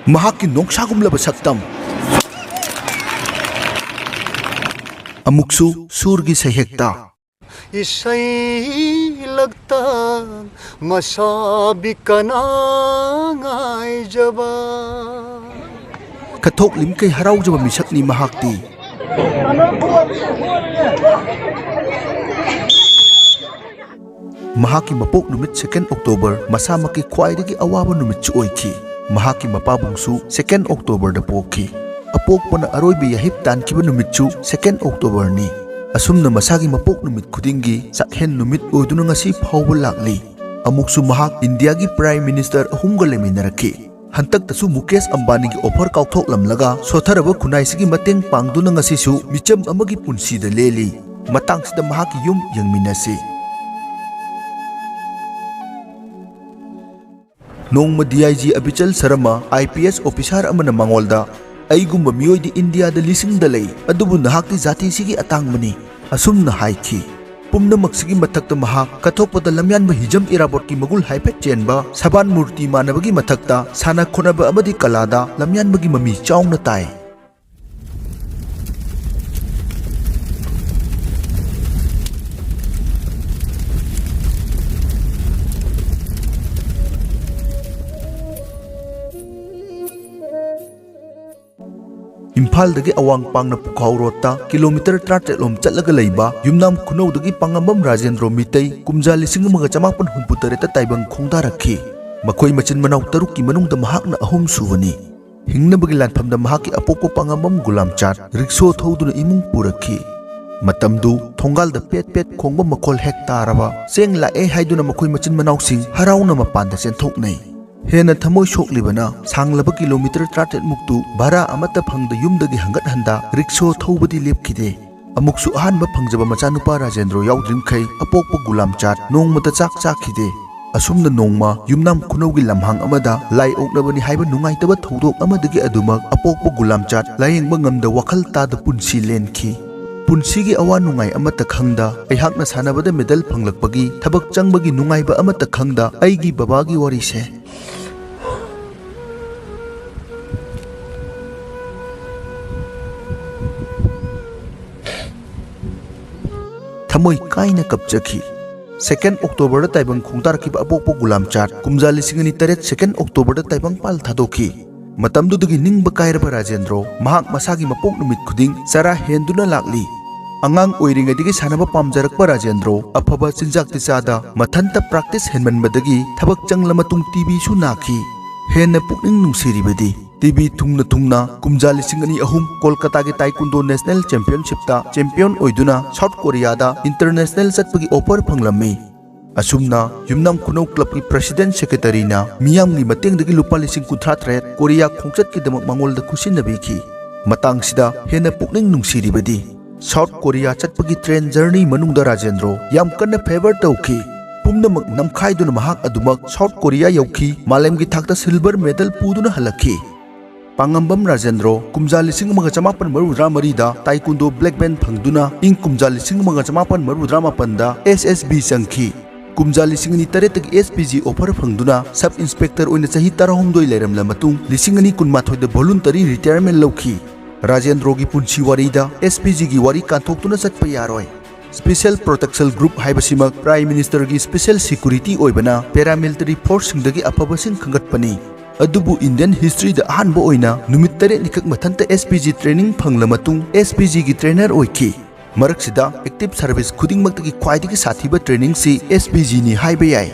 mahaki nongsagumlaba saktam amuksu surgi sahekta isai lagta masabi kana ngai jaba kathoklim kai haraujaba misakni mahakti mahaki mapok numit 2 October masamaki khwaidagi awaba numit chu oiki mahaki mapabungsu 2 October da pokhi apokpana aroibi yahip tankiba numit chu 2 October ni asumna masagi mapok numit khudingi sakhen numit oiduna ngasi phawba lakli amuksu mahak India gi Prime Minister ahumga leminarakhi hantak tasu Mukesh Ambani gi offer kaothoklamba sotharaba khunai sigi mateng pangduna ngasi su micham amagi punsi da leli matang sida mahaki yum yangminasi nongma DIG Abichal Sarama IPS officer amana mangolda aigumba mioi di India da lising da lei adubu nahakti jati sigi atangmani asumna haiki pumnamak sigi mathakta mahak kathokpada Lamyanba Hijam Irabot ki magul haipet chenba saban murti manabagi mathakta sana khonaba amadi kalada Lamyanba gi mami chaungna tai Imphal dagi awang pangna Pukhau Rota kilometer 38 lom chatlaga leiba yumnam khunau dagi pangambam Rajendro Meitei kumja 1963 ta taibang khongdarakhi makhoi machin manau taruk ki manungda mahakna ahum suwani hingnabagi lanphamda mahaki apokpo pangambam Gulamchat riksho thoduna imung purakhi matamdu thongalda pet pet khongba makhol hektaraba seng la e haiduna makhoi machin manau sing harauna mapanda senthoknai Hena thamoi soklibana sanglaba kilometer 38 muktu bara amata phangda yumdagi hangat handa riksho thobadi lepkhide amuksu ahanba phangjaba machanupa Rajendro yaudrimkhai apokpo Gulamchat nongmata chak chakhide asumna nongma yumnam khunaugi lamhang amada lai oknabani haiba nungaitaba thodok amadagi adumak apokpo Gulamchat layengba ngamda wakhal tada punsi lenki punsigi awa nungai amata khangda aihakna sanabada medal phanglakpagi thabak changbagi nungaiba amata khangda aigi babagi wari se Thamoi kaina kapchakhi 2 October da taibang khongtar ki apokpo Gulamchat kumja 2008 2 October da taibang pal thadokhi matamdu dagi ningba kairaba Rajendro mahak masagi mapok numit khuding sara henduna lakli angang oiringadigi sanaba pamjarakpa Rajendro afaba chinjak tichada mathanta practice henmanbadagi thabak changla matung TV su nakhi henna pukning nungsiribadi TV thungna kumja 2002 Kolkata gi Taekwondo National Championship ta champion oiduna South Korea da international chatpagi offer phanglammi asumna yumnam khunau club ki president secretary na miyam gi mateng dagi lupa 1938 Korea khongchat ki damak mangol da khusinnabi ki matang sida hena pukning nungsiribadi South Korea chatpagi train journey manungda Rajendro yam kanna favor tawki pumnamak namkhaiduna mahak adumak South Korea yauki malem gi thakta silver medal puduna halakhi Pangambam Rajendro kumja 1983 da Taekwondo black belt phangduna ing kumja 1988 da SSB changkhi kumja 2008 gi SPG offer phangduna sub inspector oina chahi 12 leiramla matung 2018 da voluntary retirement lawkhi Rajendro gi punchi wari da SPG gi wari kanthokuna chatpa yaroi Special Protection Group haibasimak Prime Minister gi Special Security oibana paramilitary force singdagi afabasing khangatpani adubu Indian history da ahanba oina numit 8 nikak mathanta SPG training phangla matung SPG gi trainer oiki maraksida active service khudingmaktagi khwaidagi sathiba training si SPG ni haiba yai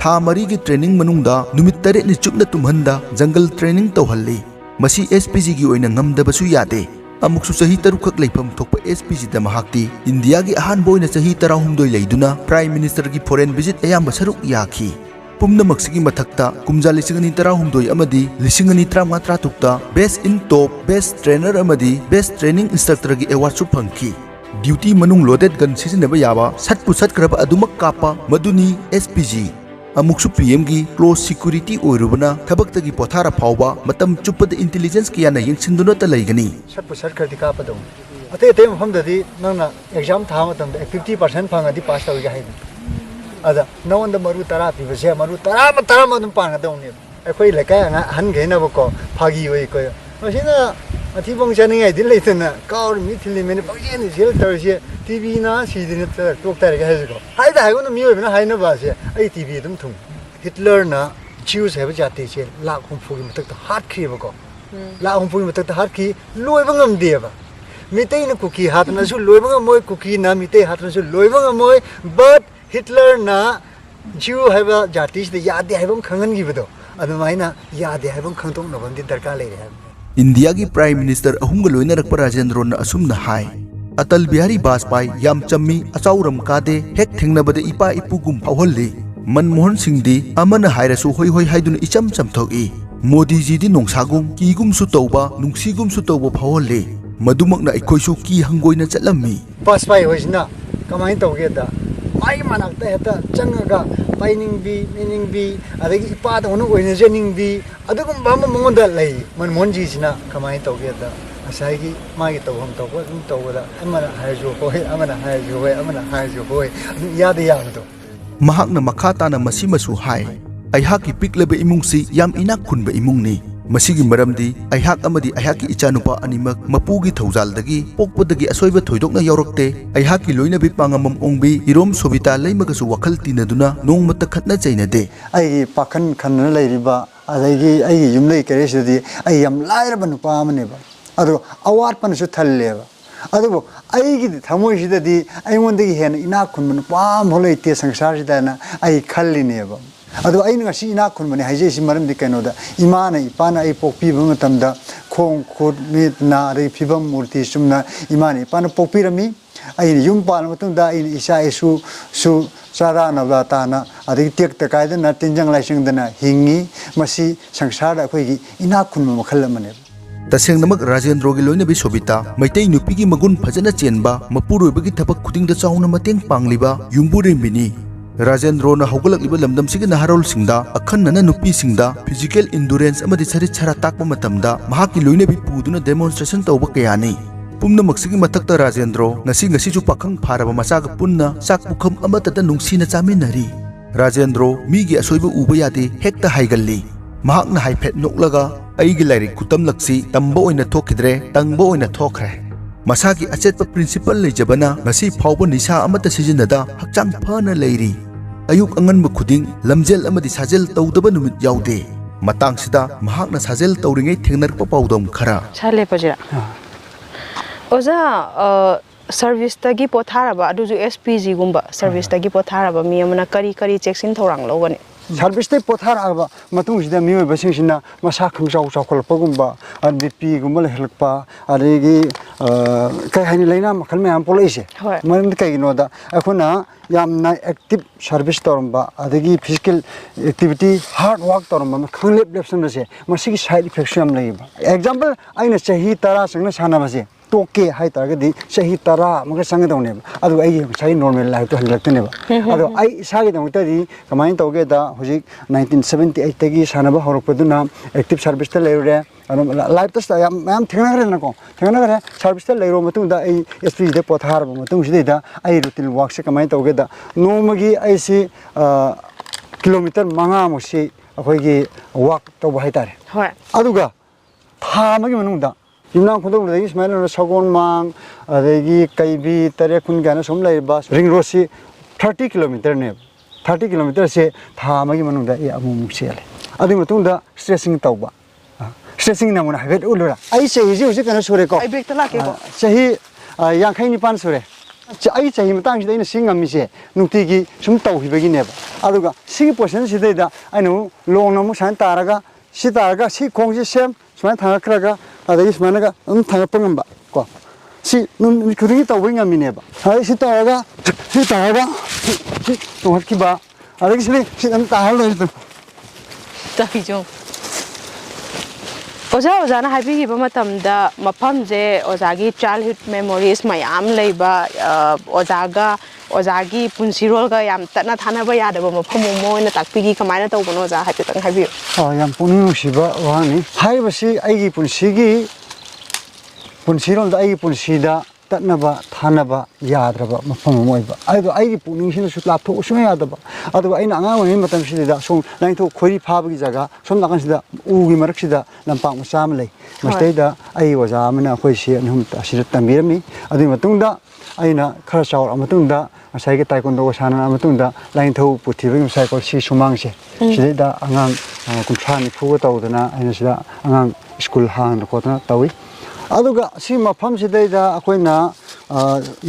tha mari gi training manungda numit 8 ni chupna tumhanda jungle training tawhalli masi SPG gi oina ngamdabasu yade amuksu chahi tarukak leifam thokpa SPG da mahakti India gi ahanba oina chahi 16 leiduna Prime Minister gi foreign visit ayamba saruk yakhi pumnamaksigi mathakta kumja 2018 amadi 2035 best in top best trainer amadi best training instructor gi award su phangki duty manung loaded gun sisinaba yaba satpu satkraba adumak kapa maduni SPG amuksu PM gi close security oirubana thabaktagi pothara phawba matam chuppada intelligence kiyana yengsinduna ta laigani satpu satkradi kapa dum ate ate mafamdadi nangna exam tha matamda 50% phangadi pass tawga haida ada nawanda maru tara pibase maru tara ma dum panga dawni ꯑꯩꯈꯣꯏ ꯂꯩꯀꯥꯏ ꯑꯍꯟꯈꯩꯅꯕꯀꯣ ꯐꯥꯒꯤ ꯑꯣꯏꯀꯣ ꯃꯁꯤꯅ ꯑꯊꯤꯕꯣꯡ ꯆꯥꯅꯤꯡꯉꯥꯏꯗꯤ ꯂꯩꯇꯅ ꯀꯥꯎꯔ ꯃꯤ ꯊꯤꯜꯂꯤꯃꯦꯅ ꯄꯪꯆꯦꯟ ꯆꯦꯜ ꯇꯧꯔꯤꯁꯦ ꯇꯤꯚꯤꯅ ꯁꯤꯗꯅ ꯇꯣꯛꯇꯔꯒ ꯍꯥꯏꯁꯤꯀꯣ ꯍꯥꯏꯒꯨꯅ ꯃꯤꯑꯣꯏꯕꯅ ꯍꯥꯏꯅꯕꯁꯦ ꯑꯩ TV ꯑꯗꯨꯝ ꯊꯨꯡ ꯍꯤꯠꯂꯔꯅ ꯖ꯭ꯌꯨꯁ ꯍꯥꯏꯕ ꯖꯥꯇꯤꯁꯦ ꯂꯥꯛ 60ꯒꯤ ꯃꯊꯛꯇ ꯍꯥꯠꯈ꯭ꯔꯤꯕꯀꯣ ꯂꯥꯛ 60ꯒꯤ ꯃꯊꯛꯇ ꯍꯥꯠꯈꯤ ꯂꯣꯏꯕ ꯉꯝꯗꯦꯕ ꯃꯤꯇꯩꯅ ꯀꯨꯀꯤ ꯍꯥꯠꯇꯅꯁꯨ ꯂꯣꯏꯕ ꯉꯝꯃꯣꯏ ꯀꯨꯀꯤꯅ ꯃꯤꯇꯩ ꯍꯥꯠꯇꯅꯁꯨ ꯂꯣꯏꯕ ꯉꯝꯃꯣꯏ ꯕꯠ ꯍꯤꯠꯂꯔꯅ ꯖ꯭ꯌꯨ ꯍꯥꯏꯕ ꯖꯥꯇꯤꯁꯤꯗ ꯌꯥꯗꯦ ꯍꯥꯏꯕ ꯑꯃ ꯈꯪꯍꯟꯈꯤꯕꯗꯣ ꯑꯗꯨꯃꯥꯏꯅ ꯌꯥꯗꯦ ꯍꯥꯏꯕ ꯑꯃ ꯈꯪꯗꯣꯛꯅꯕ ꯑꯃꯗꯤ ꯗꯔꯀꯥꯔ ꯂꯩꯔꯦ ꯍꯥꯏꯕ इंडिया प्राइम मिनिस्टर अहुमग लोइनरक्पा राजेंद्रो न असुमना हाय अटल बिहारी वाजपेयी याम चम्मी अचाउरम कादे हेक थेंगनबदे इपा इपुगुम फावहल्ली मनमोहन सिंहदी अमन हायरसु होय होय हायदुन इचम चमथोगी मोदी जीदी नोंसागुम कीगुमसु तौबा नुंसीगुमसु तौबा फावहल्ली मदुमकना अखोयसु की हंगोइना चलम्मी वाजपेयी होइसिना कमाइन तौगेदा माई मनाक्ता हेता चंगगा पाइनिंगबी मीनिंगबी अदगी इपाद होनो ओइना जेनिंगबी अदुगुम बाम मंगोंदा लई मनमोहन जीसिना कमाइन तौगेदा असाइगी मागी तौहम तौबा दुम तौबदा अमना हायजो होय अमना हायजो होय अमना हायजो होय यादे याबदो महाक्ना मखा ताना मसीमसु हाय अयहाकी पिकलबे इमुंगसी याम इनाक खुनबे इमुंगनी मसीगी मरमदी अयहाक अमदी अयहाकी इचानुपा अनिमक मपुगी थौजालदगी पोकपदगी असोइबा थोइदोकना यावरक्ते अयहाकी लोइनबी पांगमम ओंबी इरोम सोबिता लैमगसु वखल तिनदुना नोंमत खतना चैनदे अई पाखन खनना लैरिबा अदगी अई युमलै करेसदी अई यम लायरबा नुपा अमनेबा अदो अवारपनसु थल्लेबा अदुबो अईगी थमोइसिददी अईमोंदगी हेन इनाक खुनबा नुपा मोलैते संसारसिदाना अई खल्लिनेबा अदो अईना ngasi ina khunbane haije si maram di kainoda imana ipana ai pokpi bang tamda khong khot mit na ri phibam murti sumna imana ipana pokpi rami ai yum pal matung da ai isa isu su sara na da ta na adi tek ta kai da na tinjang laising da na hingi masi sangsar da khoi gi ina khunma makhal amane तसेंगनमक राजेंद्रो की लोइनबी सोबिता मैतै नुपीगी मगुन फजना चेनबा मपुरोइबगी थबक खुदिंगदा चाउना मतेंग पांगलिबा युंगबुरेंबिनी राजेंद्रो न हौगलकलिबा लमदमसिगी नहारोलसिंगदा अखन्नना नुपीसिंगदा physical इंडुरेंस अमदि सरित छरा ताकबा मतमदा महाकी लोइनबी पुदुना demonstration तौबा Kayani पुमनमक्सिगी मथक्ता राजेंद्रो ngasi पाखंग फारबा मचाग पुन्ना चाक पुखम अमतदा नुंसीना चामिनरी राजेंद्रो मीगी असोइबा उबा यादे हेक्ता हाइगल्ली महाकना हाइफेट नोकलगा अईगी lyric Qutub लक्सी तंबा ओइना थोखिद्रे तंबा ओइना थोखरे मसागी अचेतपा principal लेजबना ngasi फावबा निसा अमता सिजिनदा हक्चांग फना लेरी अयुक अंगनब खुदिंग लमजेल अमदि साजेल तौदबा नुमित याउदे मतांगसिदा महाकना साजेल तौरिङै थेंगनरपा पाउदम खरा साले पजिरा ओजा service तगी पोथारबा अदुजु SPG गुम्बा service तगी पोथारबा मी अमना करी करी चेक्सिन थौरांग लौबने सर्विस ते पोथारबा मतुंगसिदा मियोय बसिंगसिना मसा खंगजाव जावखलपगुम्बा बीपी गुम्बा लेहलपा अरेगी कई हानि लेना मखल में हम पोलेसे मरम कईनोदा अखोना यामना एक्टिव सर्विस तौरंबा अदगी फिजिकल एक्टिविटी हार्ड वर्क तौरंबा खंगलेप लेप्सनसे मसिगी साइड इफेक्ट्स याम लेबा एग्जांपल आइना चाही तारा संगना सानाबसे तोके हाय तारगदी चाही तारा मगे संगदौनेबा अदु आई चाही नॉर्मल लाइफ तो हलक्तनेबा अदु आई इसागे दमतदी कमाइन तौगेदा हुजिक 1978 तगी सानाबा हरपदुना एक्टिव सर्विस त लेरे लाइफ तस्ट याम थेंगनागरे नको थेंगनागरे सर्विस त लेरो मतुंदा आई एसपी दे पोथारबा मतुंसिदा आई रूटीन वर्क से कमाइन तौगेदा नोमगी आई सी किलोमीटर मंगा मुसी अखोइगी वर्क तौबा हाइतारे होय अदुगा था मगी मनुंदा युना खुदों लगी स्माइल सगोन मांग अदेगी कईबी तरे खुन गाना सोम लाइबा रिंग रोड से 30 किलोमीटर ने 30 किलोमीटर से था मगी मनुंदा ए अमुमुक सेले अदु मतुंदा स्ट्रेसिंग तौबा स्ट्रेसिंग नमुना हाइवेट उलुरा आई सही जी उसे कना सोरे को आई ब्रेक तला के को सही यांखै निपान सोरे आई सही मतंग सिदा इन सिंग अमिसे नुक्तिगी सुम तौहिबगी नेबा अदुगा सिगी पोजिशन सिदैदा आइनु लोंग नमु सान तारागा सि तारागा सि खोंगसि सेम सुमान थांगाख्रागा अदगी सुमानगा थांगापंगंबा को सि नुखुरिगी तौबंगा मिनेबा हाय सि तारागा तोहरकिबा अदगी सि ताहल लैतु ताहिजो ओजा ओजाना हाइबिगिबा मतमदा मफमजे ओजागी चाइल्डहुड मेमोरीज मयाम लेबा ओजागा ओजागी पुंसिरोलगा याम तना थानाबा यादबा मफम मोइना ताकपिगी कमाइना तौबनो ओजा हाइपेतंग हाइबियो याम पुनिनुसिबा वानी हाइबसी आइगी पुंसिगी पुंसिरोलदा आइगी पुंसिदा ꯇꯠꯅꯕ ꯊꯥꯅꯕ ꯌꯥꯗ꯭ꯔꯕ ꯃꯐꯝ ꯑꯃ ꯑꯣꯏꯕ ꯑꯗꯨ ꯑꯩꯒꯤ ꯄꯨꯛꯅꯤꯡꯁꯤꯅꯁꯨ ꯂꯥꯞꯊꯣꯛꯎ ꯁꯨꯡꯌꯥ ꯌꯥꯗꯕ ꯑꯗꯨꯒ ꯑꯩꯅ ꯑꯉꯥꯡ ꯑꯣꯏꯔꯤꯉꯩ ꯃꯇꯝꯁꯤꯗ ꯁꯣꯝ ꯂꯥꯏꯊꯣꯛ ꯈꯣꯏꯔꯤ ꯐꯥꯕꯒꯤ ꯖꯒꯥ ꯁꯣꯝ ꯅꯥꯀꯟꯁꯤꯗ ꯎꯒꯤ ꯃꯔꯛꯁꯤꯗ ꯂꯝꯄꯥꯛ ꯃꯆꯥ ꯑꯃ ꯂꯩ ꯃꯁꯤꯗꯩꯗ ꯑꯩ ꯑꯣꯖꯥ ꯑꯃꯅ ꯑꯩꯈꯣꯏ ꯁꯤ ꯑꯍꯨꯝ ꯑꯁꯤꯗ ꯇꯝꯕꯤꯔꯝꯃꯤ ꯑꯗꯨꯒꯤ ꯃꯇꯨꯡꯗ ꯑꯩꯅ ꯈꯔ ꯆꯥꯎꯔꯛꯑ ꯃꯇꯨꯡꯗ ꯉꯁꯥꯏꯒꯤ ꯇꯥꯏꯀꯣꯟꯗꯣꯒ ꯁꯥꯟꯅꯔ ꯃꯇꯨꯡꯗ ꯂꯥꯏꯅꯤꯡꯊꯧ ꯄꯨꯊꯤꯕꯒꯤ ꯉꯁꯥꯏꯀꯣ ꯁꯤ ꯁꯨꯃꯥꯡꯁꯦ ꯁꯤꯗꯩꯗ ꯑꯉꯥꯡ ꯀꯨꯟꯊ꯭ꯔꯥ ꯅꯤꯐꯨꯒ ꯇꯧꯗꯅ ꯑꯩꯅ ꯁꯤꯗ ꯑꯉꯥꯡ ꯁ꯭ꯀꯨꯜ ꯍꯥꯡꯗꯅ ꯈꯣꯠꯇꯅ ꯇꯧꯏ ꯑꯗꯨꯒ ꯁꯤ ꯃꯐꯝꯁꯤꯗꯩꯗ ꯑꯩꯈꯣꯏꯅ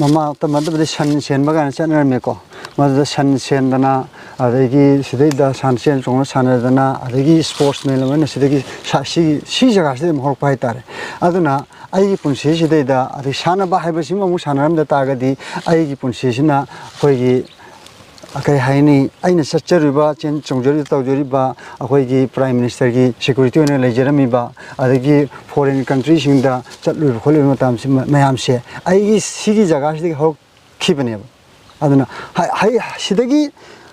ꯃꯃꯥ ꯃꯇꯝꯗꯕꯨꯗꯤ ꯁꯟ ꯁꯦꯟꯕ ꯀꯥꯏꯅ ꯆꯠꯅꯔꯝꯃꯦꯀꯣ ꯃꯗꯨꯗ ꯁꯟ ꯁꯦꯟꯗꯅ ꯑꯗꯒꯤ ꯁꯤꯗꯩꯗ ꯁꯟ ꯆꯦꯟ ꯆꯣꯡꯅ ꯁꯥꯟꯅꯗꯅ ꯑꯗꯒꯤ ꯁ꯭ꯄꯣꯔꯠꯁꯃꯦꯟ ꯑꯃꯅ ꯁꯤꯗꯒꯤ ꯁꯤ ꯖꯒꯥꯁꯤꯗ ꯑꯃꯨꯛ ꯍꯧꯔꯛꯄ ꯍꯥꯏꯇꯥꯔꯦ ꯑꯗꯨꯅ ꯑꯩꯒꯤ ꯄꯨꯟꯁꯤꯁꯤꯗꯩꯗ ꯑꯗꯩ ꯁꯥꯟꯅꯕ ꯍꯥꯏꯕꯁꯤꯃ ꯑꯃꯨꯛ ꯁꯥꯟꯅꯔꯝꯗ ꯇꯥꯔꯒꯗꯤ ꯑꯩꯒꯤ ꯄꯨꯟꯁꯤꯁꯤꯅ ꯑꯩꯈꯣꯏꯒꯤ ꯀꯩ ꯍꯥꯏꯅꯤ ꯑꯩꯅ ꯆꯠꯆꯔꯤꯕ ꯆꯦꯟ ꯆꯣꯡꯖꯔꯤꯕ ꯇꯧꯖꯔꯤꯕ ꯑꯩꯈꯣꯏꯒꯤ ꯄ꯭ꯔꯥꯏꯝ ꯃꯤꯅꯤꯁꯇꯔꯒꯤ ꯁꯦꯀ꯭ꯌꯨꯔꯤꯇꯤ ꯑꯣꯏꯅ ꯂꯩꯖꯔꯝꯃꯤꯕ ꯑꯗꯒꯤ ꯐꯣꯔꯦꯟ ꯀꯟꯇ꯭ꯔꯤꯁꯤꯡꯗ ꯆꯠꯂꯨꯕ ꯈꯣꯠꯂꯨꯕ ꯃꯇꯝꯁꯤ ꯃꯌꯥꯝꯁꯦ ꯑꯩꯒꯤ ꯁꯤꯒꯤ ꯖꯒꯥꯁꯤꯗꯒꯤ ꯍꯧꯔꯛꯈꯤꯕꯅꯦꯕ ꯑꯗꯨꯅ ꯁꯤꯗꯒꯤ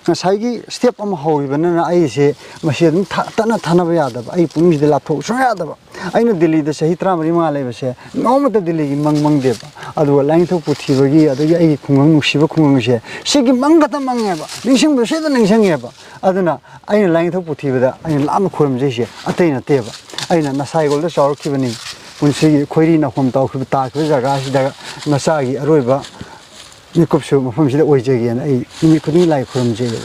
ꯉꯁꯥꯏꯒꯤ ꯁ꯭ꯇꯦꯞ ꯑꯃ ꯍꯧꯔꯤꯕꯅꯤꯅ ꯑꯩꯁꯦ ꯃꯁꯤ ꯑꯗꯨꯝ ꯇꯠꯅ ꯊꯥꯅꯕ ꯌꯥꯗꯕ ꯑꯩ ꯄꯨꯛꯅꯤꯡꯁꯤꯗ ꯂꯥꯞꯊꯣꯛ ꯁꯨꯡꯌꯥ ꯌꯥꯗꯕ ꯑꯩꯅ ꯗꯤꯜꯂꯤꯗ ꯆꯍꯤ 34 ꯂꯩꯕꯁꯦ ꯅꯣꯡꯃꯇ ꯗꯤꯜꯂꯤꯒꯤ ꯃꯪꯗꯦꯕ ꯑꯗꯨꯒ ꯂꯥꯏꯅꯤꯡꯊꯧ ꯄꯨꯊꯤꯕꯒꯤ ꯑꯗꯒꯤ ꯑꯩꯒꯤ ꯈꯨꯡꯒꯪ ꯅꯨꯡꯁꯤꯕ ꯈꯨꯡꯒꯪꯁꯦ ꯁꯤꯒꯤ ꯃꯪꯈꯛꯇ ꯃꯪꯉꯦꯕ ꯅꯤꯡꯁꯤꯡꯕꯗ ꯁꯤꯗ ꯅꯤꯡꯁꯤꯡꯉꯦꯕ ꯑꯗꯨꯅ ꯑꯩꯅ ꯂꯥꯏꯅꯤꯡꯊꯧ ꯄꯨꯊꯤꯕꯗ ꯑꯩꯅ ꯂꯥꯞꯅ ꯈꯣꯏꯔꯝꯖꯩꯁꯦ ꯑꯇꯩ ꯅꯠꯇꯦꯕ ꯑꯩꯅ ꯅꯁꯥꯏꯒꯣꯜꯗ ꯆꯥꯎꯔꯛꯈꯤꯕꯅꯤ ꯄꯨꯟꯁꯤꯒꯤ ꯈꯣꯏꯔꯤ ꯅꯥꯎꯈꯣꯝ ꯇꯥꯈꯤꯕ ꯖꯒꯥꯁꯤꯗ ꯅꯆꯥꯒꯤ ꯑꯔꯣꯏꯕ ꯃꯤꯀꯨꯞꯁꯨ ꯃꯐꯝꯁꯤꯗ ꯑꯣꯏꯖꯒꯦꯅ ꯑꯩ ꯅꯨꯃꯤꯠ ꯈꯨꯗꯤꯡꯒꯤ ꯂꯥꯏ ꯈꯨꯔꯨꯝꯖꯩ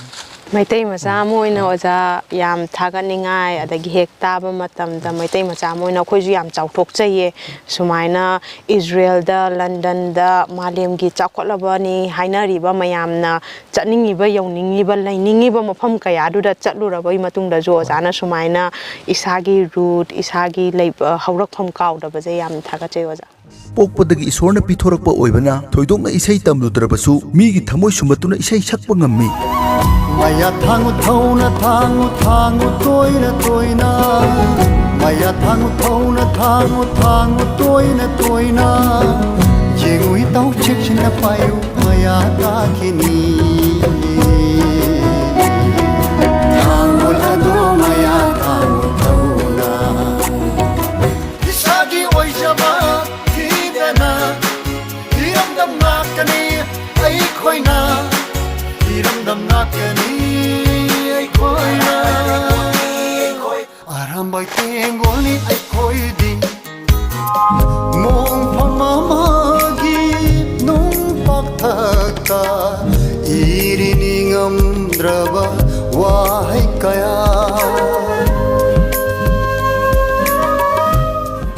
Meitei Macha moina oja yam thaganingai adagi hek taba matamda Meitei Macha moina khoisu yam chauthokchaye sumaina Israel da London da malemgi chakhotlabani hainariba mayamna chatningiba yauningiba lainingiba mafam kaya du da chatlurabai matungda jo ojana sumaina isagi root isagi leiba haurakpham kaudaba je yam thagachai oja ꯄꯣꯛꯄꯗꯒꯤ ꯏꯁꯣꯔꯅ ꯄꯤꯊꯣꯔꯛꯄ ꯑꯣꯏꯕꯅ ꯊꯣꯏꯗꯣꯛꯅ ꯏꯁꯩ ꯇꯝꯂꯨꯗ꯭ꯔꯕꯁꯨ ꯃꯤꯒꯤ ꯊꯃꯣꯏ ꯁꯨꯝꯍꯠꯇꯨꯅ ꯏꯁꯩ ꯁꯛꯄ ꯉꯝꯃꯤ Maya thangu thauna thangu toina toina Maya thangu thauna toina Jengui tau chikchina payu maya takini Thangu lado maya thangu thauna Isagi oijaba hidana Hiram dam nakani ai khoina Hiram dam nakani ai khoina Aram bai tengoli ai khoidi Mong phamamagi nung pakthakta Iriningam draba wahai kaya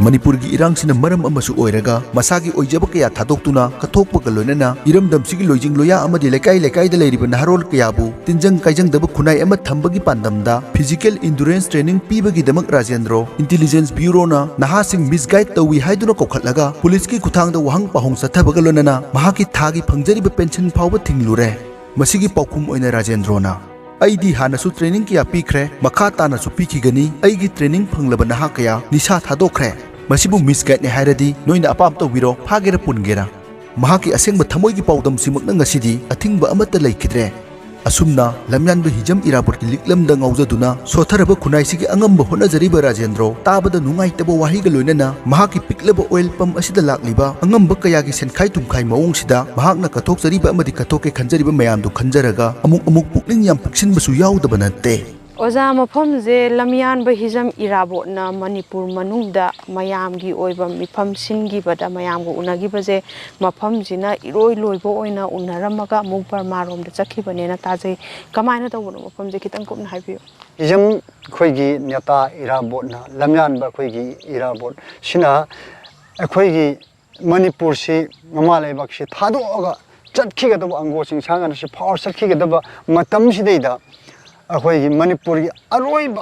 Manipurgi irangsina maram amasu oiraga masagi oijaba kaya thadokhtuna kathokpaga loinana iramdamsigi loijing loya amadi lekai da leiriba naharol kayabu tinjang kaijang daba khunai ama thambagi pandamda physical endurance training pibagi damak Rajendro intelligence bureau na nahasing misguide tawi haiduna kokhatlaga police ki kuthangda wahang pahong sathabaga loinana mahaki thagi phangjariba pension phawba thinglure masigi paukhum oina Rajendro na aidi hanasu training kya pikre makha tana su pikigani aigi training phanglaba naha kaya nisha thadokre masibu misguide ne hairadi noina apam tawiro phagera pungera mahaki asengba thamoigi paudam simakna ngasidi athingba amata leikidre asumna Lamyanba Hijam Irabot ki Liklam da ngaujaduna sotharaba khunai sigi angamba honajariba Rajendro tabada nungai tabo wahiga loinana mahaki piklaba oil pump asida lakliba angamba kayagi senkhai tumkhai mawong sida mahakna kathokjariba amadi kathoke khanjariba mayamdu khanjaraga amuk pukning yam puksinbasu yaudaba natte Oja mafam je Lamyanba Hijam Irabot na Manipur manungda mayamgi oiba mifam singi bada mayamgo unagi baje mafam jina iroi loibo oina unaramaga muk Burma da chakibane na taje kamaina tawno mafam je kitang kupna haibiyo Hijam khoigi nyata Irabot na Lamyanba khoigi Irabot sina khoigi Manipur si mamalai bakshi thadoga chatkigadaba ango sing sangana si power chatkigadaba matam sideida अखोई मणिपुर की अरोइब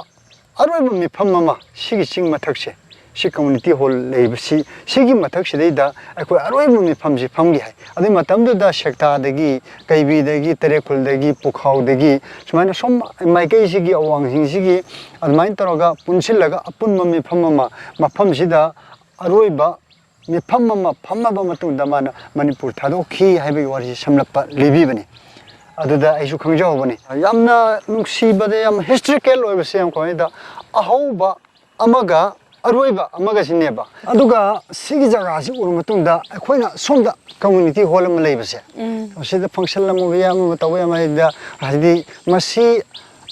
मिफम mama सिगी सिंग मथक्से सि community hall लेबसी सिगी मथक्सेदैदा अखोई अरोइब मिफम जि फमगी है अदि मतमदुदा सेक्टादगी कैबीदगी तरेखुलदगी पुखाउदगी सुमाइना सोम माइकै सिगी अवांगसिंग सिगी अदमाइन तरोगा पुनसिलगा अपुन मिफम mama मफम सिदा अरोइब मिफम mama फमबा मतुंदा माना मणिपुर थादोखी हाइबे वारि समलपा लेबिबनी अदुदा आइसु खंगजावबनी यामना नुक्सीबदे याम हिस्टोरिकल ओइबसे याम कोइदा अहौबा अमगा ꯑꯔꯣꯏꯕ ꯑꯃꯒ ꯁꯤꯅꯦꯕ ꯑꯗꯨꯒ ꯁꯤꯒꯤ ꯖꯒꯥꯁꯤ ꯎꯔ ꯃꯇꯨꯡꯗ ꯑꯩꯈꯣꯏꯅ ꯁꯣꯝꯗ ꯀꯝꯃ꯭ꯌꯨꯅꯤꯇꯤ ꯍꯣꯜ ꯑꯃ ꯂꯩꯕꯁꯦ ꯃꯁꯤꯗ ꯐꯪꯁꯟ ꯑꯃ ꯃꯌꯥꯝ ꯑꯃ ꯇꯧꯕ ꯌꯥꯝꯗ ꯍꯥꯏꯗꯤ ꯃꯁꯤ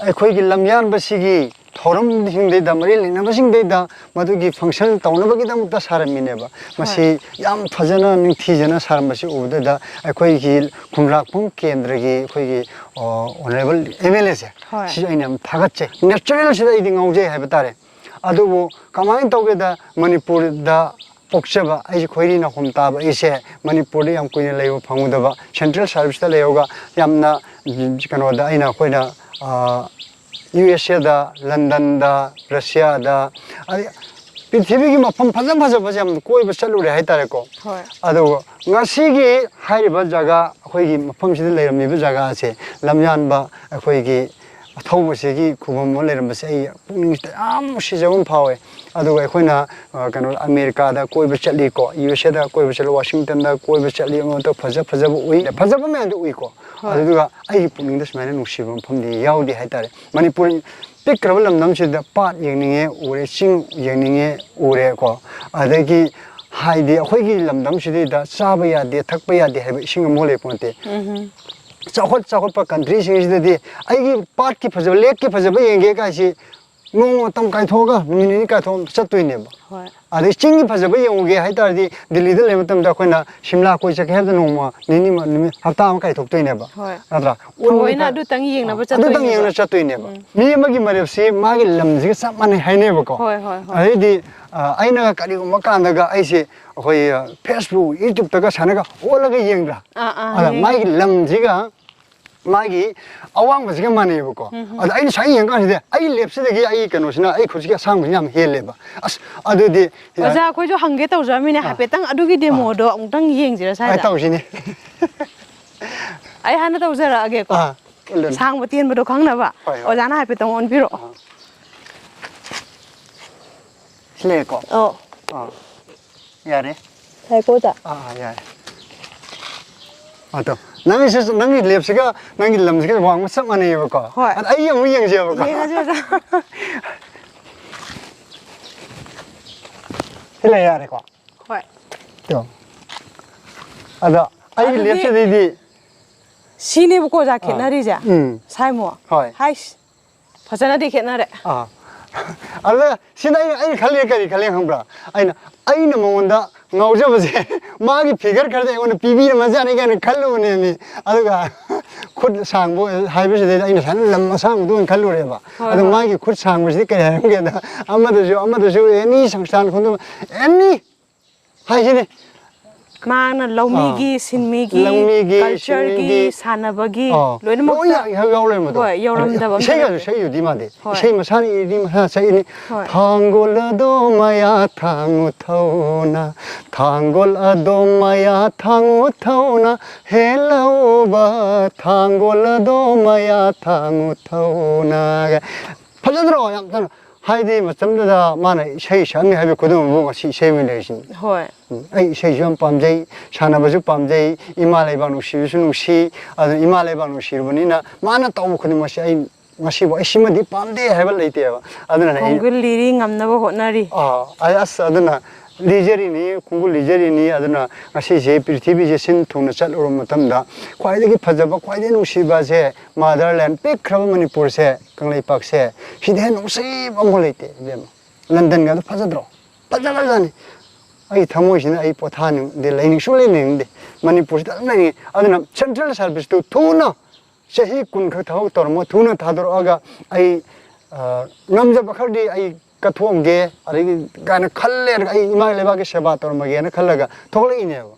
ꯑꯩꯈꯣꯏꯒꯤ ꯂꯝꯌꯥꯟꯕꯁꯤꯒꯤ ꯊꯧꯔꯝꯁꯤꯡꯗꯩꯗ ꯃꯔꯤ ꯂꯩꯅꯕꯁꯤꯡꯗꯩꯗ ꯃꯗꯨꯒꯤ ꯐꯪꯁꯟ ꯇꯧꯅꯕꯒꯤꯗꯃꯛꯇ ꯁꯥꯔꯝꯃꯤꯅꯦꯕ ꯃꯁꯤ ꯌꯥꯝ ꯐꯖꯅ ꯅꯤꯡꯊꯤꯖꯅ ꯁꯥꯔꯝꯕꯁꯤ ꯎꯕꯗ ꯑꯩꯈꯣꯏꯒꯤ ꯈꯨꯟꯗ꯭ꯔꯥꯛꯄꯝ ꯀꯦꯟꯗ꯭ꯔꯒꯤ ꯑꯩꯈꯣꯏꯒꯤ ꯑꯣꯅꯔꯦꯕꯜ MLAꯁꯦ ꯁꯤꯁꯨ ꯑꯩꯅ ꯌꯥꯝ ꯊꯥꯒꯠꯆꯩ ꯅꯦꯆꯔꯦꯜꯁꯤꯗ ꯑꯩꯗꯤ ꯉꯥꯎꯖꯩ ꯍꯥꯏꯕ ꯇꯥꯔꯦ ꯑꯗꯨꯕꯨ ꯀꯃꯥꯏꯅ ꯇꯧꯒꯦꯗ ꯃꯅꯤꯄꯨꯔꯗ ꯄꯣꯛꯆꯕ ꯑꯩꯁꯦ ꯈꯣꯏꯔꯤ ꯅꯥꯎꯈꯣꯝ ꯇꯥꯕ ꯑꯩꯁꯦ ꯃꯅꯤꯄꯨꯔꯗ ꯌꯥꯝ ꯀꯨꯏꯅ ꯂꯩꯕ ꯐꯪꯉꯨꯗꯕ ꯁꯦꯟꯇ꯭ꯔꯦꯜ ꯁꯥꯔꯚꯤꯁꯇ ꯂꯩꯔꯒ ꯌꯥꯝꯅ ꯀꯩꯅꯣꯗ ꯑꯩꯈꯣꯏꯅ USAꯗ ꯂꯟꯗꯟꯗ ꯔꯁꯤꯌꯥꯗ ꯄ꯭ꯔꯤꯊꯤꯕꯤꯒꯤ ꯃꯐꯝ ꯐꯖꯕꯁꯦ ꯌꯥꯝ ꯀꯣꯏꯕ ꯆꯠꯂꯨꯔꯦ ꯍꯥꯏꯇꯥꯔꯦꯀꯣ ꯑꯗꯨꯒ ꯉꯁꯤꯒꯤ ꯍꯥꯏꯔꯤꯕ ꯖꯒꯥ ꯑꯩꯈꯣꯏꯒꯤ ꯃꯐꯝꯁꯤꯗ ꯂꯩꯔꯝꯃꯤꯕ ꯖꯒꯥꯁꯦ ꯂꯝꯌꯥꯟꯕ ꯑꯩꯈꯣꯏꯒꯤ ꯑꯊꯧꯕꯁꯤꯒꯤ ꯈꯨꯕꯝ ꯑꯃ ꯂꯩꯔꯝꯕꯁꯦ ꯑꯩ ꯄꯨꯛꯅꯤꯡꯁꯤꯗ ꯌꯥꯝ ꯅꯨꯡꯁꯤꯖꯕ ꯑꯃ ꯐꯥꯎꯋꯦ ꯑꯗꯨꯒ ꯑꯩꯈꯣꯏꯅ ꯀꯩꯅꯣ ꯑꯃꯦꯔꯤꯀꯥꯗ ꯀꯣꯏꯕ ꯆꯠꯂꯤꯀꯣ USAꯗ ꯀꯣꯏꯕ ꯆꯠꯂꯤ ꯋꯥꯁꯤꯡꯇꯟꯗ ꯀꯣꯏꯕ ꯆꯠꯂꯤ ꯑꯃꯗ ꯐꯖꯕ ꯎꯏ ꯐꯖꯕ ꯃꯌꯥꯝꯗꯣ ꯎꯏꯀꯣ ꯑꯗꯨꯒ ꯑꯩꯒꯤ ꯄꯨꯛꯅꯤꯡꯗ ꯁꯨꯃꯥꯏꯅ ꯅꯨꯡꯁꯤꯕ ꯃꯐꯝꯗꯤ ꯌꯥꯎꯗꯦ ꯍꯥꯏꯇꯥꯔꯦ ꯃꯅꯤꯄꯨꯔ ꯄꯤꯛꯈ꯭ꯔꯕ ꯂꯝꯗꯝꯁꯤꯗ ꯄꯥꯠ ꯌꯦꯡꯅꯤꯡꯉꯦ ꯎꯔꯦ ꯆꯤꯡ ꯌꯦꯡꯅꯤꯡꯉꯦ ꯎꯔꯦꯀꯣ ꯑꯗꯒꯤ ꯍꯥꯏꯗꯤ ꯑꯩꯈꯣꯏꯒꯤ ꯂꯝꯗꯝꯁꯤꯗꯩꯗ ꯆꯥꯕ ꯌꯥꯗꯦ ꯊꯛꯄ ꯌꯥꯗꯦ ꯍꯥꯏꯕ ꯏꯁꯤꯡ ꯑꯃ ꯂꯩꯄꯣ ꯅꯠꯇꯦ ꯆꯥꯎꯈꯠꯄ ꯀꯟꯇ꯭ꯔꯤꯁꯤꯡꯁꯤꯗꯗꯤ ꯑꯩꯒꯤ ꯄꯥꯠꯀꯤ ꯐꯖꯕ ꯂꯦꯛꯀꯤ ꯐꯖꯕ ꯌꯦꯡꯒꯦ ꯀꯥꯏꯁꯤ ꯅꯣꯡ ꯃꯇꯝ ꯀꯥꯏꯊꯣꯛꯑꯒ ꯅꯨꯃꯤꯠ ꯅꯤꯅꯤ ꯀꯥꯏꯊꯣꯛꯑꯒ ꯆꯠꯇꯣꯏꯅꯦꯕ ꯑꯗꯩ ꯆꯤꯡꯒꯤ ꯐꯖꯕ ꯌꯦꯡꯉꯨꯒꯦ ꯍꯥꯏꯇꯥꯔꯗꯤ ꯗꯤꯜꯂꯤꯗ ꯂꯩꯕ ꯃꯇꯝꯗ ꯑꯩꯈꯣꯏꯅ ꯁꯤꯝꯂꯥ ꯀꯣꯏ ꯆꯠꯀꯦ ꯍꯥꯏꯕꯗ ꯅꯣꯡꯃ ꯅꯨꯃꯤꯠ ꯍꯞꯇꯥ ꯑꯃ ꯀꯥꯏꯊꯣꯛꯇꯣꯏꯅꯦꯕ ꯅꯠꯇ꯭ꯔꯥ ꯑꯗꯨꯇꯪ ꯌꯦꯡꯅ ꯆꯠꯇꯣꯏꯅꯦꯕ ꯃꯤ ꯑꯃꯒꯤ ꯃꯔꯦꯞꯁꯤ ꯃꯥꯒꯤ ꯂꯝꯁꯤꯒ ꯆꯞ ꯃꯥꯟꯅꯩ ꯍꯥꯏꯅꯩꯕꯀꯣ ꯑꯗꯩꯗꯤ ꯑꯩꯅ ꯀꯔꯤꯒꯨꯝꯕ ꯀꯥꯟꯗꯒ ꯑꯩꯁꯦ ꯑꯩꯈꯣꯏ ꯐꯦꯁꯕꯨꯛ ꯌꯨꯇ꯭ꯌꯨꯕꯇꯒ ꯁꯥꯟꯅꯒ ꯑꯣꯜꯂꯒ ꯌꯦꯡꯗ꯭ꯔꯥ ꯑꯗ ꯃꯥꯒꯤ ꯂꯝꯁꯤꯒ ꯃꯥꯒꯤ ꯑꯋꯥꯡꯕꯁꯤꯒ ꯃꯥꯟꯅꯩꯕꯀꯣ ꯑꯗ ꯑꯩꯅ ꯁꯨꯃꯥꯏꯅ ꯌꯦꯡꯀꯥꯟꯁꯤꯗ ꯑꯩ ꯂꯦꯞꯁꯤꯗꯒꯤ ꯑꯩ ꯀꯩꯅꯣꯁꯤꯅ ꯑꯩ ꯈꯨꯠꯁꯤꯒꯤ ꯑꯁꯥꯡꯕꯁꯤꯅ ꯌꯥꯝ ꯍꯦꯜꯂꯦꯕ ꯑꯁ ꯑꯗꯨꯗꯤ ꯑꯣꯖꯥ ꯑꯩꯈꯣꯏꯁꯨ ꯍꯪꯒꯦ ꯇꯧꯖꯔꯝꯃꯤꯅꯦ ꯍꯥꯏꯐꯦꯠꯇꯪ ꯑꯗꯨꯒꯤ ꯗꯦꯃꯣꯗꯣ ꯑꯃꯨꯛꯇꯪ ꯌꯦꯡꯖꯤꯔ ꯁ꯭ꯋꯥꯏꯗ ꯇꯧꯁꯤꯅꯦ ꯑꯩ ꯍꯥꯟꯅ ꯇꯧꯖꯔꯛꯑꯒꯦꯀꯣ ꯁꯥꯡꯕ ꯇꯦꯟꯕꯗꯣ ꯈꯪꯅꯕ ꯑꯣꯖꯥꯅ ꯍꯥꯏꯐꯦꯠꯇꯪ ꯑꯣꯟꯕꯤꯔꯛꯑꯣ ꯁꯤ ꯂꯩꯔꯦꯀꯣ ꯌꯥꯔꯦ ꯌꯥꯏꯀꯣ ꯑꯣꯖꯥ ꯌꯥꯔꯦ ꯑꯗꯣ ꯅꯪꯒꯤ ꯂꯦꯞꯁꯤꯒ ꯅꯪꯒꯤ ꯂꯝꯁꯤꯒ ꯋꯥꯡꯕ ꯆꯞ ꯃꯥꯟꯅꯩꯌꯦꯕꯀꯣ ꯑꯗ ꯑꯩ ꯑꯃꯨꯛ ꯌꯦꯡꯖꯦꯕꯀꯣ ꯌꯦꯡꯉꯁꯤ ꯑꯣꯖꯥ ꯁꯤ ꯂꯩ ꯌꯥꯔꯦꯀꯣ ꯑꯗ ꯑꯩꯒꯤ ꯂꯦꯞꯁꯤꯗꯩꯗꯤ ꯁꯤꯅꯦꯕꯀꯣ ꯑꯣꯖꯥ ꯈꯦꯠꯅꯔꯤꯁꯦ ꯁꯥꯏꯃꯣ ꯍꯥꯏꯁ ꯐꯖꯅꯗꯤ ꯈꯦꯠꯅꯔꯦ ꯑꯗꯨꯗ ꯁꯤꯅ ꯑꯩꯅ ꯈꯜꯂꯤ ꯀꯔꯤ ꯈꯜꯂꯤ ꯈꯪꯕ꯭ꯔꯥ ꯑꯩꯅ ꯃꯉꯣꯟꯗ ꯉꯥꯎꯖꯕꯁꯦ ꯃꯥꯒꯤ ꯐꯤꯒꯔ ꯈꯔꯗꯤ ꯑꯩꯉꯣꯟꯗ ꯄꯤꯕꯤꯔꯝꯃꯖꯥꯠꯅꯤ ꯀꯥꯏꯅ ꯈꯜꯂꯨꯕꯅꯦꯃꯤ ꯑꯗꯨꯒ ꯈꯨꯠ ꯁꯥꯡꯕ ꯍꯥꯏꯕꯁꯤꯗꯩꯗꯤ ꯑꯩꯅ ꯁꯨꯃꯥꯏꯅ ꯂꯝ ꯑꯁꯥꯡꯕꯗꯣ ꯑꯣꯏꯅ ꯈꯜꯂꯨꯔꯦꯕ ꯑꯗꯣ ꯃꯥꯒꯤ ꯈꯨꯠ ꯁꯥꯡꯕꯁꯤꯗꯤ ꯀꯔꯤ ꯍꯥꯏꯔꯝꯒꯦꯗ ꯑꯃꯗꯁꯨ ꯑꯦꯅꯤ ꯁꯪꯁꯊꯥꯟ ꯈꯨꯗꯤꯡꯃꯛ ꯑꯦꯅꯤ ꯍꯥꯏꯁꯤꯅꯤ ꯃꯥꯅ ꯂꯧꯃꯤꯒꯤ ꯁꯤꯟꯃꯤꯒꯤ ꯀꯜꯆꯔꯒꯤ ꯁꯥꯟꯅꯕꯒꯤ ꯂꯣꯏꯅꯃꯛ ꯌꯥꯎꯔꯝꯕꯗꯣ ꯌꯧꯔꯝꯗꯕ ꯏꯁꯩꯒꯁꯨ ꯁꯛꯏꯗꯤ ꯃꯥꯗꯤ ꯏꯁꯩ ꯃꯁꯥꯅ ꯏꯗꯤ ꯃꯁꯥꯅ ꯁꯛꯏꯅꯤ ꯊꯥꯡꯒꯣꯜ ꯑꯗꯣ ꯃꯌꯥ ꯊꯥꯡꯉꯨ ꯊꯧꯅ ꯊꯥꯡꯒꯣꯜ ꯑꯗꯣ ꯃꯌꯥ ꯊꯥꯡꯉꯨ ꯊꯧꯅ ꯍꯦꯜꯂꯧꯕ ꯊꯥꯡꯒꯣꯜ ꯑꯗꯣ ꯃꯌꯥ ꯊꯥꯡꯉꯨ ꯊꯧꯅ ꯐꯖꯗ꯭ꯔꯣ ꯌꯥꯝ ꯐꯖꯅ ꯍꯥꯏꯗꯤ ꯃꯇꯝꯗꯨꯗ ꯃꯥꯅ ꯏꯁꯩ ꯁꯛꯑꯝꯃꯤ ꯍꯥꯏꯕ ꯈꯨꯗꯝ ꯑꯃ ꯉꯁꯤ ꯏꯁꯩ ꯑꯣꯏꯅ ꯂꯩꯔꯤꯁꯤꯅꯤ ꯑꯩ ꯏꯁꯩꯁꯨ ꯌꯥꯝ ꯄꯥꯝꯖꯩ ꯁꯥꯟꯅꯕꯁꯨ ꯄꯥꯝꯖꯩ ꯏꯃꯥ ꯂꯩꯕꯥꯛ ꯅꯨꯡꯁꯤꯕꯁꯨ ꯅꯨꯡꯁꯤ ꯑꯗꯨꯅ ꯏꯃꯥ ꯂꯩꯕꯥꯛ ꯅꯨꯡꯁꯤꯔꯕꯅꯤꯅ ꯃꯥꯅ ꯇꯧꯕ ꯈꯨꯗꯤꯡꯃꯛꯁꯦ ꯑꯩ ꯉꯁꯤꯕꯨ ꯑꯩ ꯁꯤꯃꯗꯤ ꯄꯥꯝꯗꯦ ꯍꯥꯏꯕ ꯂꯩꯇꯦꯕ ꯑꯗꯨꯅ ꯈꯣꯡꯒꯨꯜ ꯂꯤꯔꯤ ꯉꯝꯅꯕ ꯍꯣꯠꯅꯔꯤ ꯑꯁ ꯑꯗꯨꯅ ꯂꯤꯖꯔꯤꯅꯤ ꯈꯣꯡꯒꯨꯜ ꯂꯤꯖꯔꯤꯅꯤ ꯑꯗꯨꯅ ꯉꯁꯤꯁꯦ ꯄ꯭ꯔꯤꯊꯤꯕꯤꯁꯦ ꯁꯤꯟ ꯊꯨꯡꯅ ꯆꯠꯂꯨꯔꯕ ꯃꯇꯝꯗ ꯈ꯭ꯋꯥꯏꯗꯒꯤ ꯐꯖꯕ ꯈ꯭ꯋꯥꯏꯗꯒꯤ ꯅꯨꯡꯁꯤꯕꯁꯦ ꯃꯥꯗꯔꯂꯦꯟ ꯄꯤꯛꯈ꯭ꯔꯕ ꯃꯅꯤꯄꯨꯔꯁꯦ ꯀꯪꯂꯩꯄꯥꯛꯁꯦ ꯁꯤꯗ ꯍꯦꯟꯅ ꯅꯨꯡꯁꯤꯕ ꯑꯃꯐꯥꯎ ꯂꯩꯇꯦ ꯏꯕꯦꯝꯃ ꯂꯟꯗꯟꯒꯗꯣ ꯐꯖꯗ꯭ꯔꯣ ꯐꯖꯈ꯭ꯔꯖꯥꯠꯅꯤ ꯑꯩ ꯊꯃꯣꯏꯁꯤꯅ ꯑꯩ ꯄꯣꯊꯥꯅꯤꯡꯗꯦ ꯂꯩꯅꯤꯡꯗꯦ ꯃꯅꯤꯄꯨꯔꯁꯤꯗ ꯑꯗꯨꯝ ꯂꯩꯅꯤꯡꯉꯦ ꯑꯗꯨꯅ ꯁꯦꯟꯇ꯭ꯔꯦꯜ ꯁꯥꯔꯚꯤꯁꯇꯨ ꯊꯨꯅ ꯆꯍꯤ 10 ꯈꯛ ꯊꯕꯛ ꯇꯧꯔꯝꯃꯒ ꯊꯨꯅ ꯊꯥꯗꯣꯔꯛꯑꯒ ꯑꯩ ꯉꯝꯖꯕ ꯈꯔꯗꯤ ꯑꯩ ꯀꯠꯊꯣꯛꯑꯝꯒꯦ ꯑꯗꯒꯤ ꯀꯥꯏꯅ ꯈꯜꯂꯦ ꯑꯩ ꯏꯃꯥ ꯂꯩꯕꯥꯛꯀꯤ ꯁꯦꯕꯥ ꯇꯧꯔꯝꯃꯒꯦꯅ ꯈꯜꯂꯒ ꯊꯣꯛꯂꯛꯏꯅꯦꯕ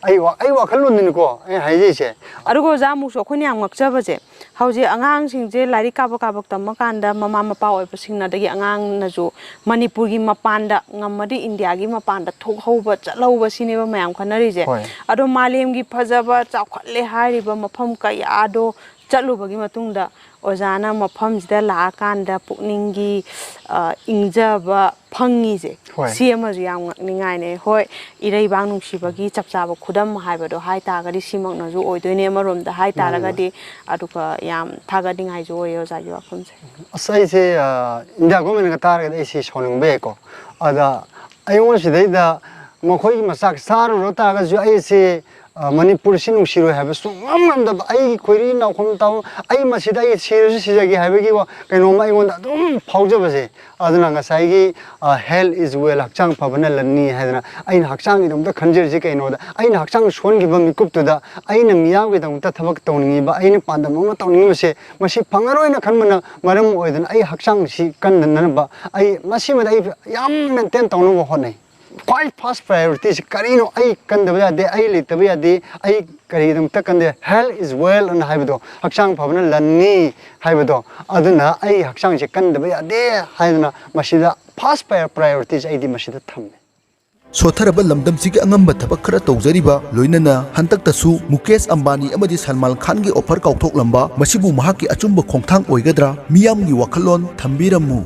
ꯑꯩ ꯋꯥꯈꯜꯂꯣꯟꯅꯤꯅꯀꯣ ꯑꯩ ꯍꯥꯏꯖꯩꯁꯦ ꯑꯗꯨꯒ ꯑꯣꯖꯥ ꯑꯃꯨꯛꯁꯨ ꯑꯩꯈꯣꯏꯅ ꯌꯥꯝ ꯉꯛꯆꯕꯁꯦ ꯍꯧꯖꯤꯛ ꯑꯉꯥꯡꯁꯤꯡꯁꯦ ꯂꯥꯏꯔꯤꯛ ꯀꯥꯕꯛ ꯇꯝꯃꯀꯥꯟꯗ ꯃꯃꯥ ꯃꯄꯥ ꯑꯣꯏꯕꯁꯤꯡꯅ ꯑꯗꯒꯤ ꯑꯉꯥꯡꯅꯁꯨ ꯃꯅꯤꯄꯨꯔꯒꯤ ꯃꯄꯥꯟꯗ ꯉꯝꯃꯗꯤ ꯏꯟꯗꯤꯌꯥꯒꯤ ꯃꯄꯥꯟꯗ ꯊꯣꯛꯍꯧꯕ ꯆꯠꯍꯧꯕ ꯁꯤꯅꯦꯕ ꯃꯌꯥꯝ ꯈꯟꯅꯔꯤꯁꯦ ꯑꯗꯣ ꯃꯥꯂꯦꯝꯒꯤ ꯐꯖꯕ ꯆꯥꯎꯈꯠꯂꯦ ꯍꯥꯏꯔꯤꯕ ꯃꯐꯝ ꯀꯌꯥꯗꯣ ꯆꯠꯂꯨꯕꯒꯤ ꯃꯇꯨꯡꯗ ꯑꯣꯖꯥꯅ ꯃꯐꯝꯁꯤꯗ ꯂꯥꯛꯑꯀꯥꯟꯗ ꯄꯨꯛꯅꯤꯡꯒꯤ ꯏꯪꯖꯕ ꯐꯪꯉꯤꯁꯦ सी अमजु याम ngakningai ne hoi ireibang nungsibagi chapchaba khudam haibado hai tagadi simaknaju oidoine amarom da hai taragadi aduka yam thagadingai jo oyo ja yo akhunse asai se india government ka targa dai si soning be ko ada ayon sidai da mokhoi ki masak saru ro ta ga ju ai se Manipur sinung siru have so ngam da ai khoiri na khom taw ai masida ai siru sijagi have gi wa kaino mai gon da dum phauja base aduna nga sai gi health is well hakchang phabana lanni hadana ai hakchang idum da khanjir ji kaino da ai hakchang son gi bam mikup to da ai na miyaw gi dum ta thabak tawni ba ai ni pandam ma tawni se masi phangaroi na khanmana maram oidan ai hakchang si kan nan ba ai masi ma ai yam maintain tawnu ba honai quite first priority is karino ai kandaba de ai litaba de ai karidum takande health is well and haibedo hakchang phabana lanni haibedo aduna ai hakchang se kandaba de haiduna masida first priority is ai di masida thamne सोथरब लमदम सिगे अंगंब थबक खरा तौजरिबा लोइनना हंतकतसु मुकेश अंबानी अमदि सलमान खान गी offer काउथोक लंबा मसिबु महाकी अचुंब खोंथांग ओइगद्रा मियाम गी वखलोन थंबीरमु